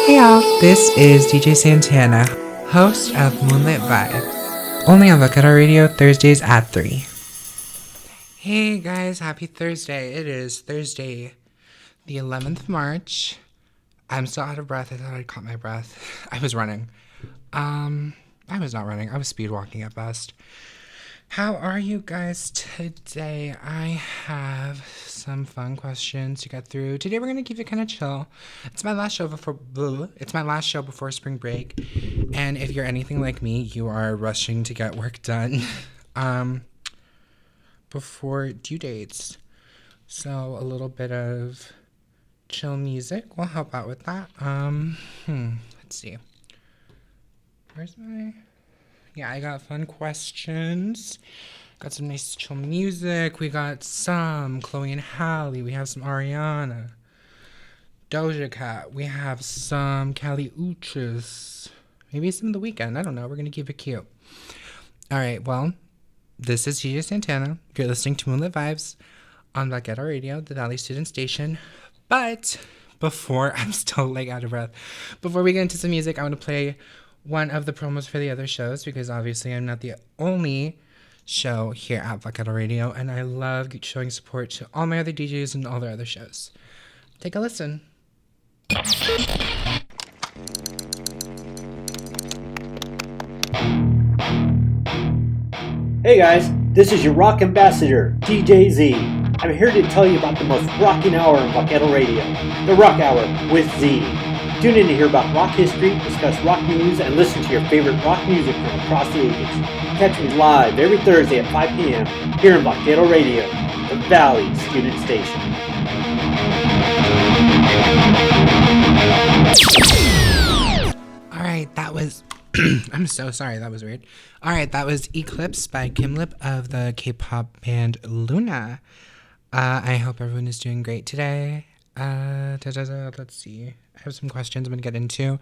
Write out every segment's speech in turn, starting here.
Hey y'all, this is DJ Santana, host of Moonlit Vibes, only on Vakata Radio Thursdays at 3. Hey guys, happy Thursday. It is Thursday, the 11th of March. I'm still out of breath. I thought I'd caught my breath. I was running. I was not running. I was speed walking at best. How are you guys today? I have some fun questions to get through. Today we're going to keep it kind of chill. It's my last show before spring break. And if you're anything like me, you are rushing to get work done before due dates. So a little bit of chill music will help out with that. Let's see. I got fun questions. Got some nice chill music. We got some Chloe and Halle. We have some Ariana. Doja Cat. We have some Kali Uchis. Maybe some of The Weeknd. I don't know. We're going to keep it cute. All right. Well, this is DJ Santana. You're listening to Moonlit Vibes on Vakata Radio, the Valley Student Station. But before, I'm still out of breath. Before we get into some music, I want to play one of the promos for the other shows, because obviously I'm not the only show here at Vakata Radio, and I love showing support to all my other DJs and all their other shows. Take a listen. Hey guys, this is your rock ambassador, DJ Z. I'm here to tell you about the most rocking hour on Vakata Radio, the Rock Hour with Z. Tune in to hear about rock history, discuss rock news, and listen to your favorite rock music from across the ages. Catch me live every Thursday at 5 p.m. here on Vakata Radio, the Valley Student Station. Alright, that was... I'm so sorry, that was weird. Alright, that was Eclipse by Kim Lip of the K-pop band Luna. I hope everyone is doing great today. Let's see. I have some questions I'm going to get into.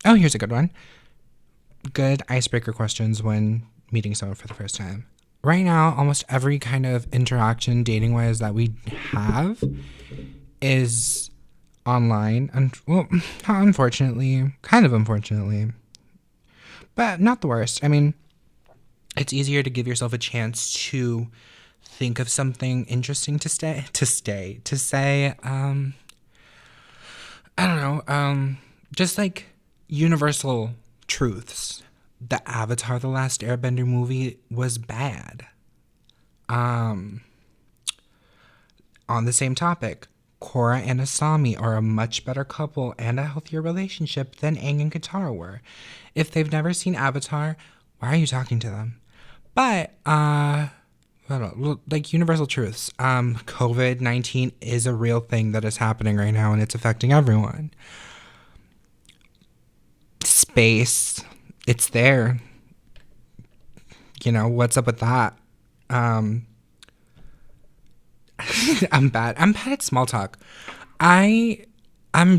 Here's a good one. Good icebreaker questions when meeting someone for the first time. Right now, almost every kind of interaction dating-wise that we have is online. Unfortunately, kind of unfortunately. But not the worst. I mean, it's easier to give yourself a chance to think of something interesting to say. I don't know, just universal truths. The Avatar: The Last Airbender movie was bad. On the same topic, Korra and Asami are a much better couple and a healthier relationship than Aang and Katara were. If they've never seen Avatar, why are you talking to them? But, universal truths. COVID-19 is a real thing that is happening right now, and it's affecting everyone. Space, it's there. What's up with that? I'm bad at small talk. I'm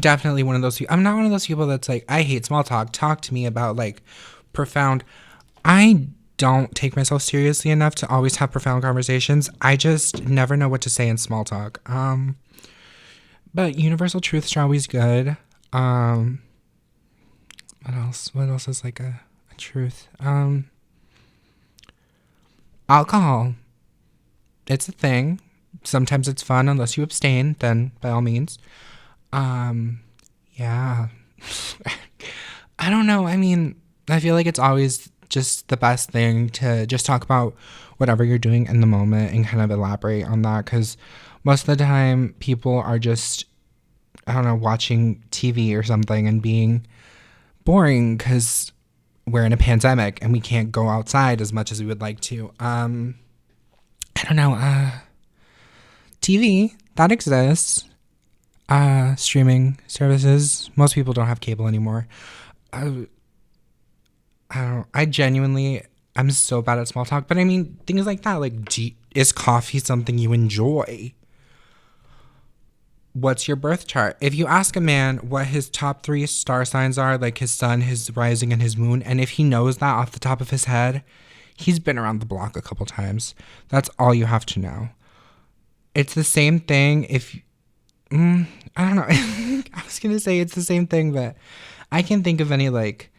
definitely one of those people. I'm not one of those people that's I hate small talk. Talk to me about profound. I don't take myself seriously enough to always have profound conversations. I just never know what to say in small talk. But universal truths are always good. What else? What else is a truth? Alcohol. It's a thing. Sometimes it's fun unless you abstain, then by all means. Yeah. I don't know. I mean, I feel like it's always just the best thing to just talk about whatever you're doing in the moment and kind of elaborate on that, because most of the time people are just, I don't know, watching TV or something and being boring because we're in a pandemic and we can't go outside as much as we would like to. I don't know, TV, that exists. Streaming services, most people don't have cable anymore. I'm so bad at small talk, but I mean, things like that, is coffee something you enjoy? What's your birth chart? If you ask a man what his top 3 star signs are, his sun, his rising, and his moon, and if he knows that off the top of his head, he's been around the block a couple times. That's all you have to know. It's the same thing if I don't know. I was gonna say it's the same thing, but I can't think of any like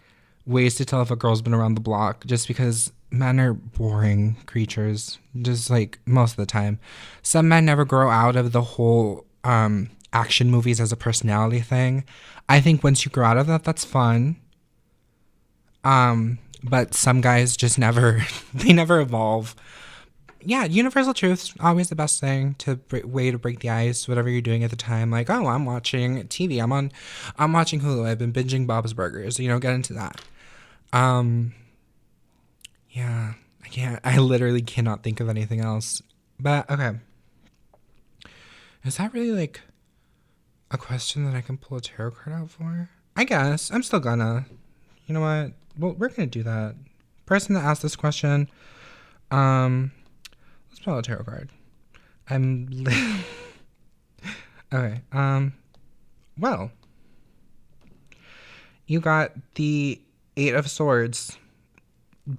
ways to tell if a girl's been around the block, just because men are boring creatures, just like most of the time. Some men never grow out of the whole action movies as a personality thing. I think once you grow out of that, that's fun. But some guys just never, they never evolve. Yeah, universal truth's always the best thing way to break the ice, whatever you're doing at the time. Like, oh, I'm watching TV. I'm watching Hulu. I've been binging Bob's Burgers. Get into that. Yeah, I literally cannot think of anything else. But okay, is that really like a question that I can pull a tarot card out for? I guess I'm still gonna. You know what? Well, we're gonna do that. Person that asked this question, let's pull a tarot card. Okay. Well, you got the Eight of Swords.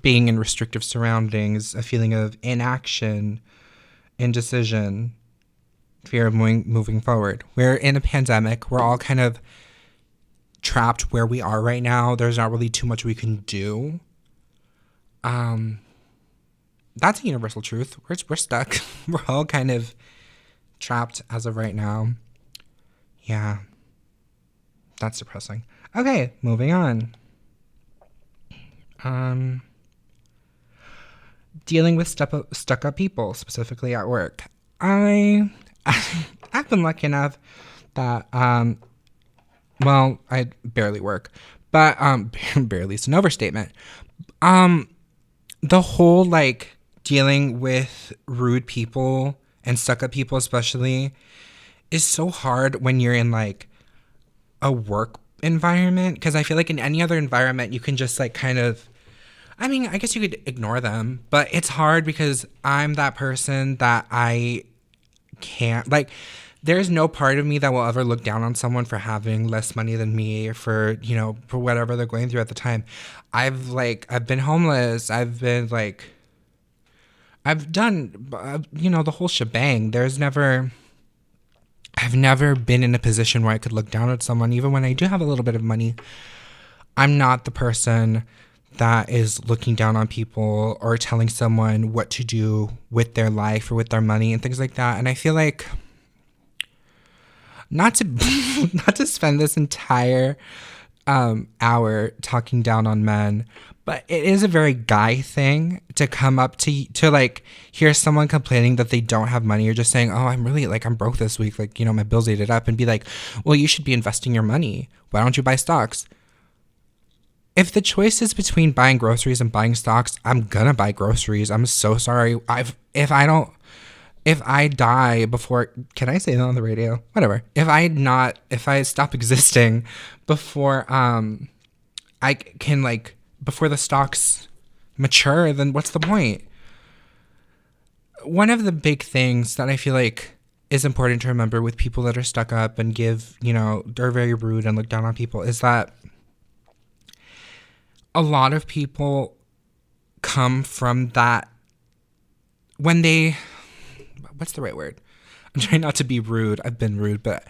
Being in restrictive surroundings, a feeling of inaction, indecision, fear of moving forward. We're in a pandemic. We're all kind of trapped where we are right now. There's not really too much we can do. That's a universal truth. We're stuck. We're all kind of trapped as of right now. Yeah. That's depressing. Okay, moving on. Dealing with stuck-up people, specifically at work. I've been lucky enough that, well, I barely work, but, barely is an overstatement. The whole, like, dealing with rude people and stuck-up people especially is so hard when you're in, like, a work environment, because I feel like in any other environment you can just, like, kind of, I mean, I guess you could ignore them, but it's hard because I'm that person that I can't, like, there's no part of me that will ever look down on someone for having less money than me, or for whatever they're going through at the time. I've been homeless. I've been, like, I've done, the whole shebang. I've never been in a position where I could look down at someone, even when I do have a little bit of money. I'm not the person that is looking down on people or telling someone what to do with their life or with their money and things like that. And I feel like not to spend this entire hour talking down on men, but it is a very guy thing to come up to like hear someone complaining that they don't have money, or just saying, oh, I'm broke this week, like, my bills ate it up, and be like, well, you should be investing your money. Why don't you buy stocks? If the choice is between buying groceries and buying stocks, I'm gonna buy groceries. I'm so sorry. If I die before, can I say that on the radio? Whatever. If I stop existing before I can, like, before the stocks mature, then what's the point? One of the big things that I feel like is important to remember with people that are stuck up and they're very rude and look down on people, is that a lot of people come from that what's the right word? I'm trying not to be rude. I've been rude, but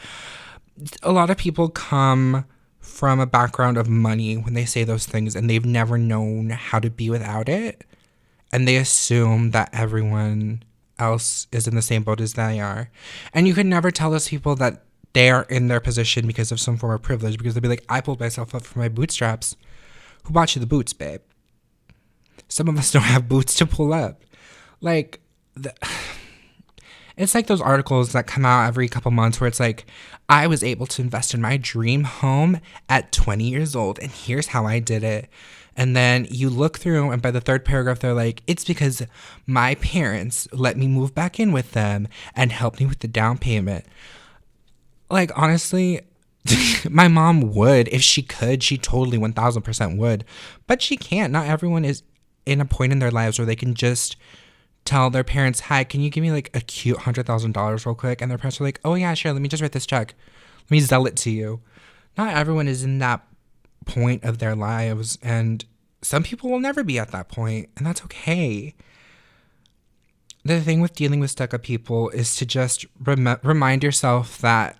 a lot of people come from a background of money when they say those things, and they've never known how to be without it. And they assume that everyone else is in the same boat as they are. And you can never tell those people that they are in their position because of some form of privilege, because they'll be like, I pulled myself up from my bootstraps. Who bought you the boots, babe? Some of us don't have boots to pull up. Like, it's like those articles that come out every couple months where it's like, I was able to invest in my dream home at 20 years old, and here's how I did it. And then you look through, and by the third paragraph, they're like, it's because my parents let me move back in with them and helped me with the down payment. Like, honestly, my mom would. If she could, she totally 1000% would. But she can't. Not everyone is in a point in their lives where they can just tell their parents, hi, can you give me like a cute $100,000 real quick? And their parents are like, oh yeah, sure, let me just write this check. Let me sell it to you. Not everyone is in that point of their lives, and some people will never be at that point, and that's okay. The thing with dealing with stuck-up people is to just remind yourself that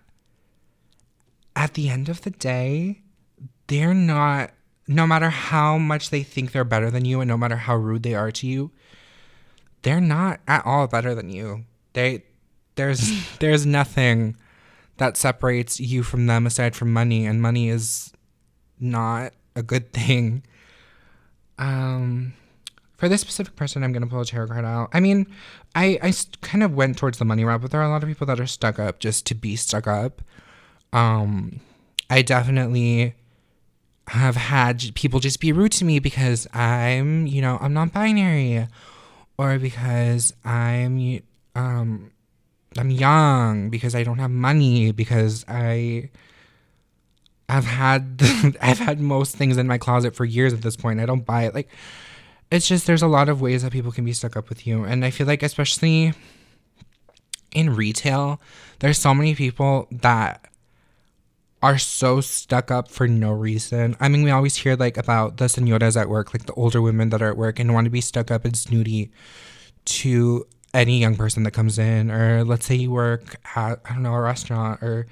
at the end of the day, they're not, no matter how much they think they're better than you and no matter how rude they are to you, they're not at all better than you. There's nothing that separates you from them aside from money, and money is not a good thing. For this specific person, I'm gonna pull a tarot card out. I mean, I kind of went towards the money route, but there are a lot of people that are stuck up just to be stuck up. I definitely have had people just be rude to me because I'm non-binary, or because I'm young, because I don't have money, because I've had I've had most things in my closet for years at this point. I don't buy it. Like, it's just, there's a lot of ways that people can be stuck up with you, and I feel like especially in retail, there's so many people that are so stuck up for no reason. I mean, we always hear like about the señoras at work, like the older women that are at work and want to be stuck up and snooty to any young person that comes in. Or let's say you work at, I don't know, a restaurant, or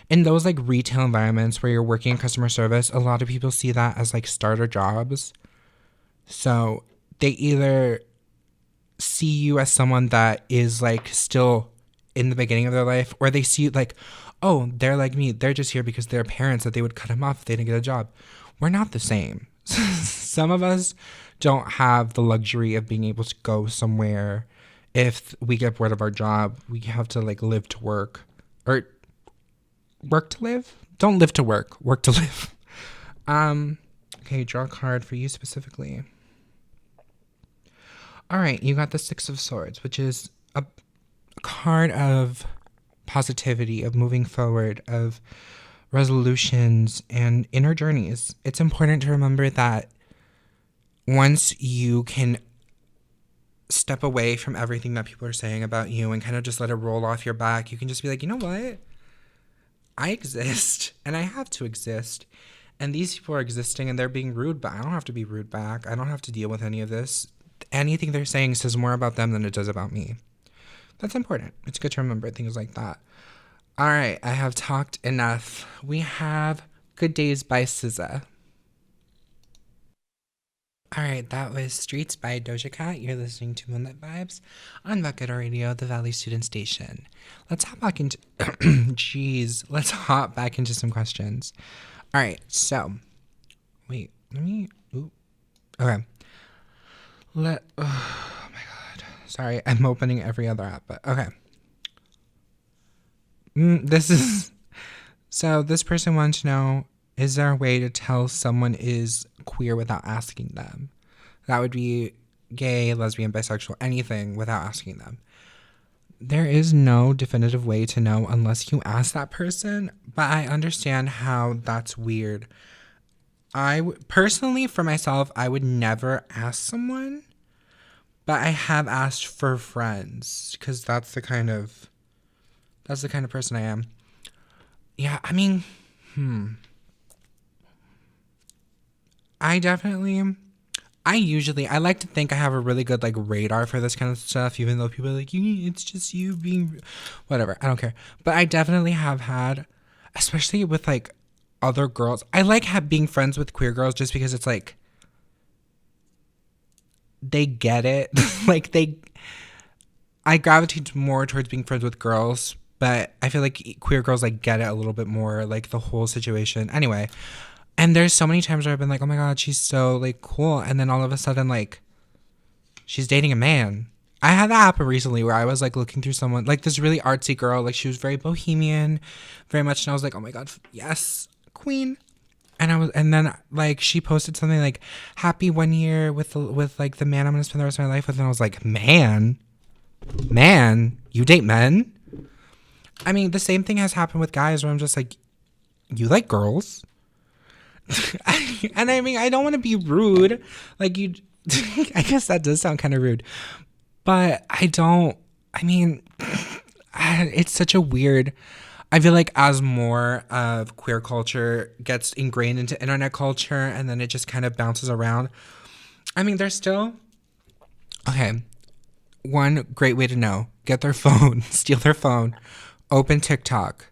in those like retail environments where you're working in customer service, a lot of people see that as like starter jobs. So they either see you as someone that is like still in the beginning of their life, or they see like, oh, they're like me. They're just here because their parents that they would cut them off if they didn't get a job. We're not the same. Some of us don't have the luxury of being able to go somewhere. If we get bored of our job, we have to like live to work, or work to live. Don't live to work. Work to live. Okay, draw a card for you specifically. All right, you got the Six of Swords, which is a card of positivity, of moving forward, of resolutions and inner journeys. It's important to remember that once you can step away from everything that people are saying about you and kind of just let it roll off your back, you can just be like, you know what? I exist and I have to exist. And these people are existing and they're being rude, but I don't have to be rude back. I don't have to deal with any of this. Anything they're saying says more about them than it does about me. That's important. It's good to remember things like that. All right, I have talked enough. We have Good Days by SZA. All right, that was Streets by Doja Cat. You're listening to Moonlit Vibes on Bucket Radio, the Valley Student Station. Let's hop back into... let's hop back into some questions. All right, so... Wait, let me... Ooh. Okay. Oh, my God. Sorry, I'm opening every other app, but okay. So this person wants to know, is there a way to tell someone is queer without asking them? That would be gay, lesbian, bisexual, anything without asking them. There is no definitive way to know unless you ask that person, but I understand how that's weird. Personally, for myself, I would never ask someone, but I have asked for friends because that's the kind of person I am. Yeah, I mean, I like to think I have a really good like radar for this kind of stuff, even though people are like, it's just you being whatever. I don't care. But I definitely have had, especially with like other girls. I like being friends with queer girls just because it's like, they get it. I gravitate more towards being friends with girls, but I feel like queer girls like get it a little bit more, like the whole situation. Anyway, and there's so many times where I've been like, oh my God, she's so like cool. And then all of a sudden, like, she's dating a man. I had that happen recently where I was like looking through someone, like this really artsy girl, like she was very bohemian, very much. And I was like, oh my God, yes, queen. And then like she posted something like, happy 1 year with like the man I'm going to spend the rest of my life with. And I was like, man, you date men? I mean, the same thing has happened with guys where I'm just like, you like girls? And I mean, I don't want to be rude. Like you, I guess that does sound kind of rude, but it's such a weird, I feel like as more of queer culture gets ingrained into internet culture and then it just kind of bounces around. I mean, there's still, okay, one great way to know, get their phone, steal their phone, open TikTok,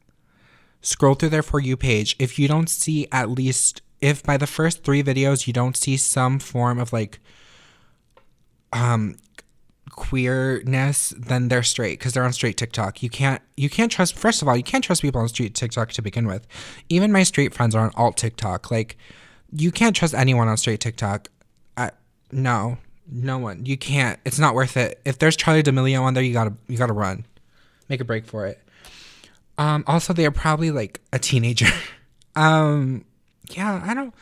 scroll through their For You page. If you don't see at least, if by the first 3 videos you don't see some form of like queerness, then they're straight, because they're on straight TikTok. You can't trust, first of all, you can't trust people on straight TikTok to begin with. Even my straight friends are on alt TikTok. Like, you can't trust anyone on straight TikTok. No one. You can't. It's not worth it. If there's Charlie D'Amelio on there, you gotta run. Make a break for it. Also, they are probably like a teenager. Yeah, I don't.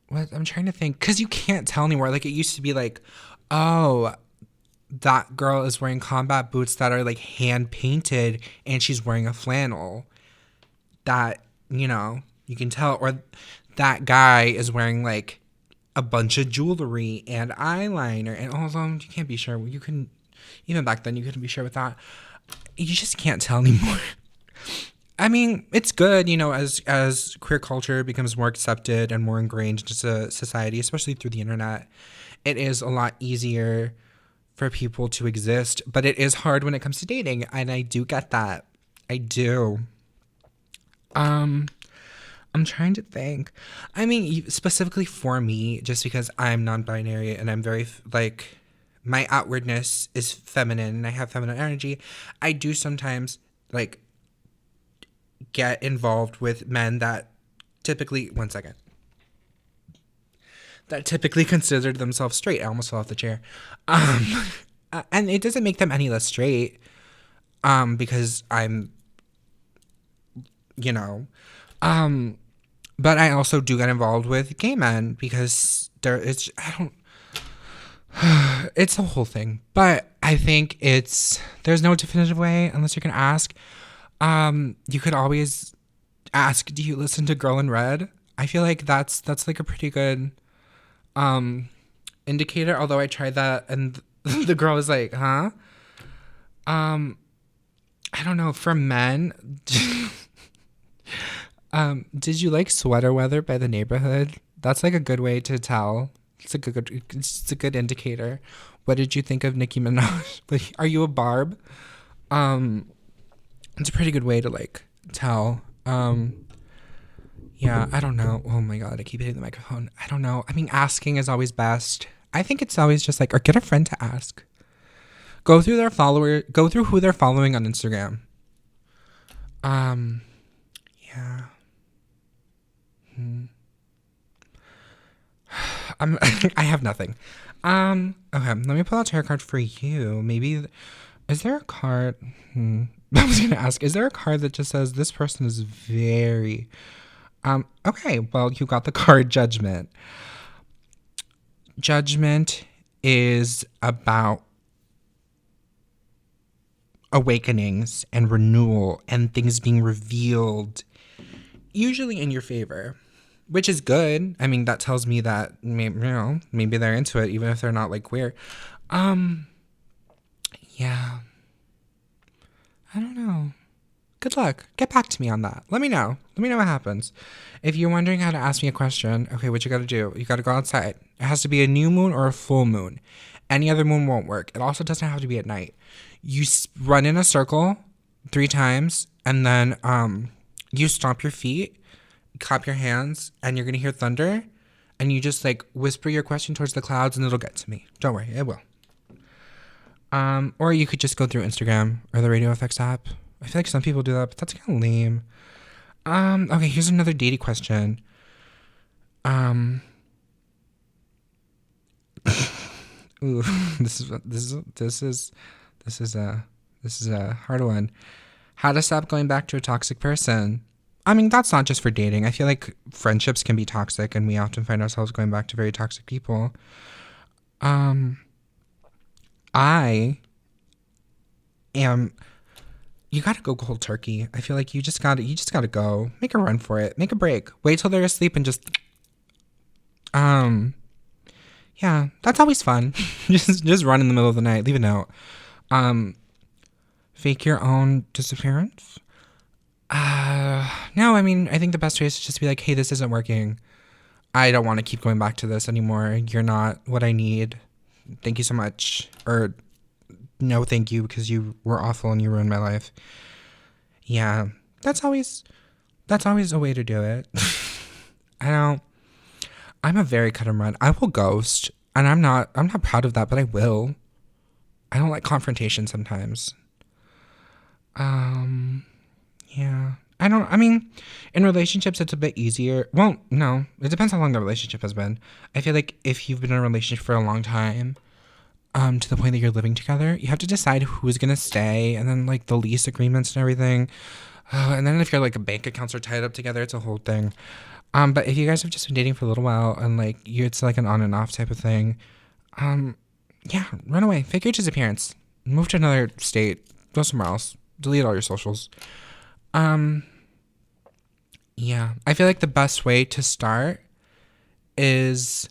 What I'm trying to think, because you can't tell anymore. Like, it used to be like, oh, that girl is wearing combat boots that are like hand painted, and she's wearing a flannel. That, you know, you can tell. Or that guy is wearing like a bunch of jewelry and eyeliner, and although you can't be sure, you couldn't, even back then you couldn't be sure with that. You just can't tell anymore. I mean, it's good, you know, as queer culture becomes more accepted and more ingrained into society, especially through the internet. It is a lot easier for people to exist, but it is hard when it comes to dating, and I do get that. I do. I'm trying to think. I mean, specifically for me, just because I'm non-binary and I'm very, like, my outwardness is feminine and I have feminine energy, I do sometimes, like, get involved with men that typically, that typically considered themselves straight. I almost fell off the chair. And it doesn't make them any less straight, because I'm, you know, but I also do get involved with gay men because it's a whole thing. But I think there's no definitive way unless you can ask. You could always ask, do you listen to Girl in Red? I feel like that's like a pretty good indicator, although I tried that and the girl was like, huh? I don't know, for men, did you like Sweater Weather by The Neighborhood? That's like a good way to tell. It's a good indicator. What did you think of Nicki Minaj? Are you a Barb? It's a pretty good way to like tell. Yeah, I don't know. Oh my God, I keep hitting the microphone. I don't know. I mean, asking is always best. I think it's always just like, or get a friend to ask. Go through who they're following on Instagram. Yeah. I have nothing. Okay, let me pull out a tarot card for you. Maybe, is there a card? I was gonna ask, is there a card that just says this person is very, okay, well, you got the card Judgment. Judgment is about awakenings and renewal and things being revealed, usually in your favor, which is good. I mean, that tells me that maybe they're into it, even if they're not like queer. Yeah. I don't know. Good luck. Get back to me on that. Let me know. Let me know what happens. If you're wondering how to ask me a question, okay, what you got to do? You got to go outside. It has to be a new moon or a full moon. Any other moon won't work. It also doesn't have to be at night. You run in a circle 3 times, and then you stomp your feet, clap your hands, and you're going to hear thunder, and you just like whisper your question towards the clouds, and it'll get to me. Don't worry, it will. Or you could just go through Instagram or the Radio FX app. I feel like some people do that, but that's kind of lame. Okay, here's another dating question. Ooh, this is a hard one. How to stop going back to a toxic person? I mean, that's not just for dating. I feel like friendships can be toxic, and we often find ourselves going back to very toxic people. You gotta go cold turkey. I feel like you just gotta go. Make a run for it. Make a break. Wait till they're asleep and just, yeah, that's always fun. just run in the middle of the night. Leave a note. Fake your own disappearance. No, I mean, I think the best way is to just be like, hey, this isn't working. I don't want to keep going back to this anymore. You're not what I need. Thank you so much. Or no, thank you, because you were awful and you ruined my life. Yeah, that's always a way to do it. I'm a very cut and run. I will ghost, and I'm not proud of that, but I will. I don't like confrontation sometimes. Um, yeah. I mean, in relationships, it's a bit easier. Well, no, it depends how long the relationship has been. I feel like if you've been in a relationship for a long time, to the point that you're living together, you have to decide who's going to stay, and then, like, the lease agreements and everything. And then if your, like, bank accounts are tied up together, it's a whole thing. But if you guys have just been dating for a little while and, like, it's like an on and off type of thing, yeah, run away. Fake your disappearance. Move to another state. Go somewhere else. Delete all your socials. Yeah. I feel like the best way to start is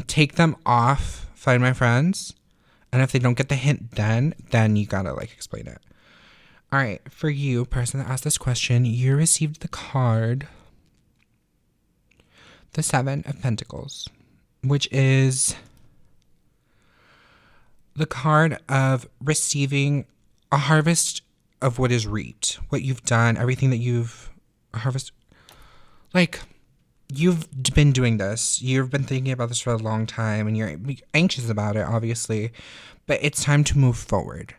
take them off Find My Friends. And if they don't get the hint then you gotta, like, explain it. All right. For you, person that asked this question, you received the card, the Seven of Pentacles, which is the card of receiving a harvest of what is reaped, what you've done, everything that you've harvested. Like, you've been doing this. You've been thinking about this for a long time, and you're anxious about it, obviously. But it's time to move forward.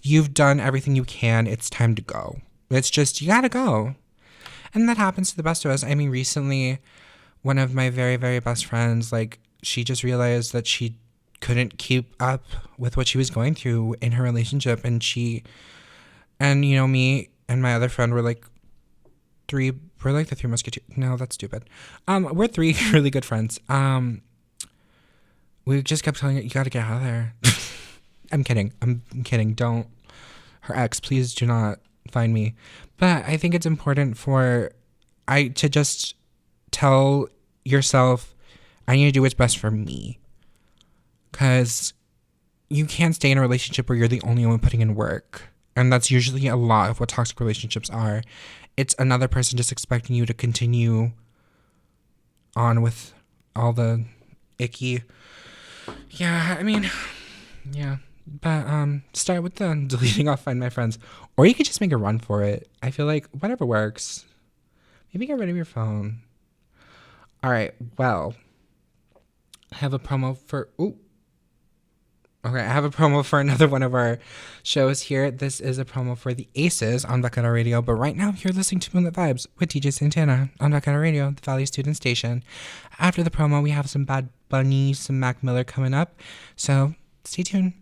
You've done everything you can. It's time to go. It's just, you gotta go. And that happens to the best of us. I mean, recently, one of my very, very best friends, like, she just realized that she couldn't keep up with what she was going through in her relationship. And me and my other friend were like the Three Musketeers. No, that's stupid. We're three really good friends. We just kept telling her, you gotta get out of there. I'm kidding. Don't. Her ex, please do not find me. But I think it's important to just tell yourself, I need to do what's best for me. Because you can't stay in a relationship where you're the only one putting in work. And that's usually a lot of what toxic relationships are. It's another person just expecting you to continue on with all the icky. Yeah, I mean, yeah. But start with the deleting off Find My Friends. Or you could just make a run for it. I feel like whatever works. Maybe get rid of your phone. All right, well, I have a promo for... Okay, I have a promo for another one of our shows here. This is a promo for the Aces on Bucketta Radio, but right now you're listening to Moonlit Vibes with DJ Santana on Bucketta Radio, the Valley Student Station. After the promo, we have some Bad Bunny, some Mac Miller coming up, so stay tuned.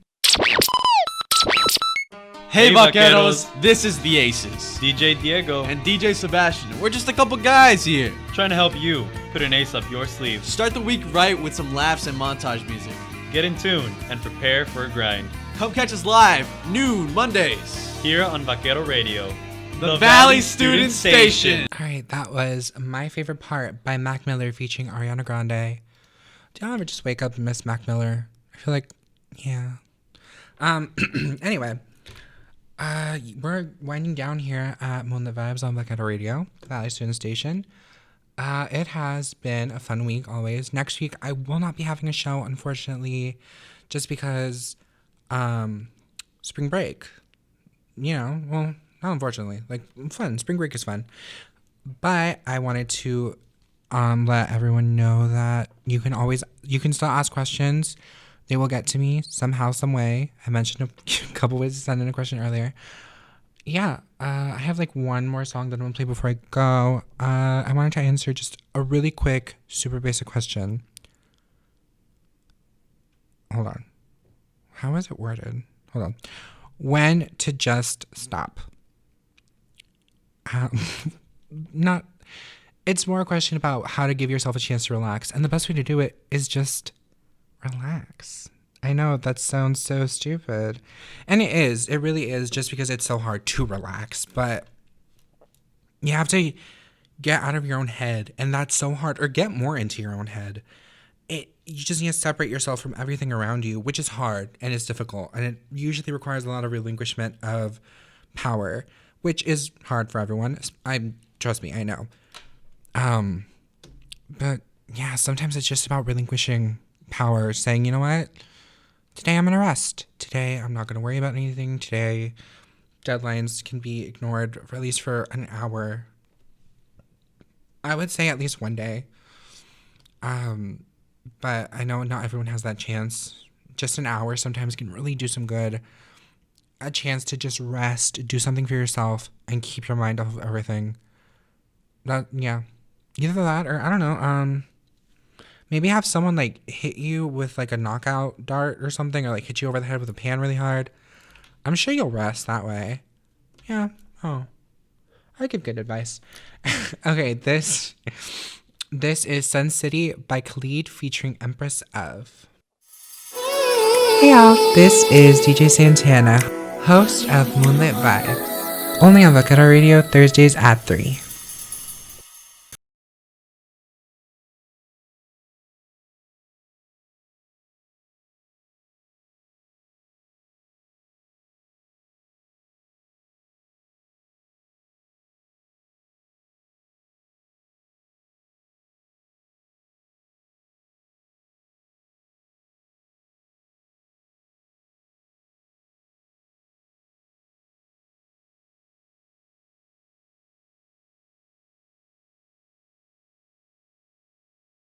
Hey Buckettos, this is the Aces, DJ Diego, and DJ Sebastian. We're just a couple guys here, trying to help you put an ace up your sleeve. Start the week right with some laughs and montage music. Get in tune and prepare for a grind. Come catch us live, noon, Mondays. Here on Bucketta Radio, the Valley Student Station. All right, that was My Favorite Part by Mac Miller featuring Ariana Grande. Do y'all ever just wake up and miss Mac Miller? I feel like, yeah. Anyway, we're winding down here at Moonlit Vibes on Bucketta Radio, the Valley Student Station. It has been a fun week always. Next week, I will not be having a show, unfortunately, just because spring break. Well, not unfortunately. Like, fun. Spring break is fun. But I wanted to let everyone know that you can still ask questions. They will get to me somehow, some way. I mentioned a couple ways to send in a question earlier. Yeah, I have like one more song that I'm going to play before I go. I wanted to answer just a really quick, super basic question. Hold on. How is it worded? Hold on. When to just stop? It's more a question about how to give yourself a chance to relax. And the best way to do it is just relax. I know that sounds so stupid. And it is. It really is, just because it's so hard to relax. But you have to get out of your own head. And that's so hard. Or get more into your own head. You just need to separate yourself from everything around you, which is hard and it's difficult. And it usually requires a lot of relinquishment of power, which is hard for everyone. Trust me, I know. But yeah, sometimes it's just about relinquishing power, saying, you know what? Today I'm going to rest. Today I'm not going to worry about anything. Today deadlines can be ignored for at least for an hour. I would say at least one day. But I know not everyone has that chance. Just an hour sometimes can really do some good. A chance to just rest, do something for yourself, and keep your mind off of everything. Yeah. Either that or, I don't know, maybe have someone, like, hit you with, like, a knockout dart or something, or, like, hit you over the head with a pan really hard. I'm sure you'll rest that way. Yeah. Oh. I give good advice. Okay, this is Sun City by Khalid featuring Empress of. Hey y'all, this is DJ Santana, host of Moonlit Vibes. Only on Vaquero Radio Thursdays at 3.